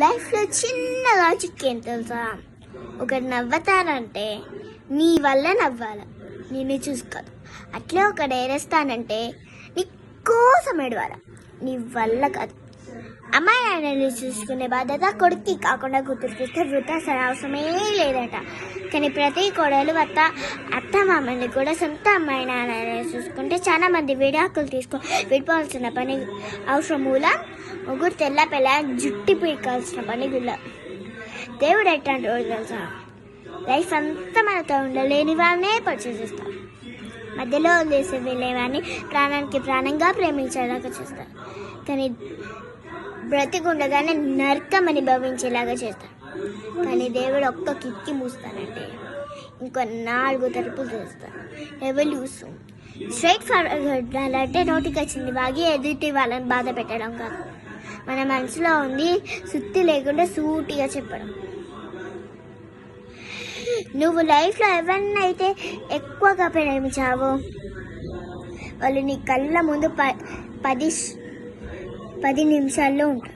లైఫ్లో చిన్న లాజిక్ ఏం తెలుసా? ఒకరు నవ్వుతానంటే నీ వల్ల నవ్వాలి, నిన్ను చూసుకోదు. అట్లే ఒకడు ఏడుస్తానంటే నీ కోసం ఏడవాలి, నీ వల్ల కాదు. అమ్మాయి నాన్నని చూసుకునే బాధ్యత కొడుక్కి కాకుండా కూతురికిస్తే వృద్ధాసన అవసరమే లేదట. కానీ ప్రతి కోడలు అత్త మామని కూడా సొంత అమ్మాయి నాన్నని చూసుకుంటే చాలా మంది విడాకులు విడిపోవాల్సిన పని అవసరం మూల ముగ్గురు తెల్ల పిల్ల జుట్టి పీకాల్సిన పని గుల్ల. దేవుడు ఎట్లాంటి రోజు తెలుసా? లైఫ్ అంతా మనతో ఉండలేని వాళ్ళనే పరిచయిస్తాం, మధ్యలో వదిలేసి వెళ్ళేవాడిని ప్రాణానికి ప్రాణంగా ప్రేమించేలాగా చేస్తారు. కానీ బ్రతికుండగానే నరకమని భావించేలాగా చేస్తారు. కానీ దేవుడు ఒక్క కిక్కి మూస్తానంటే ఇంకో 4 తలుపులు చేస్తారు. ఎవల్యూషన్ స్ట్రైట్ ఫార్వర్డ్ అంటే నోటికి వచ్చింది బాగి ఎదుటి వాళ్ళని బాధ పెట్టడం కాదు, మన మనసులో ఉంది సుత్తి లేకుండా సూటిగా చెప్పడం. నువ్వు లైఫ్లో ఎవరినైతే ఎక్కువగా ప్రేమించావో వాళ్ళు నీ కళ్ళ ముందు 10 నిమిషాల్లో ఉంటారు.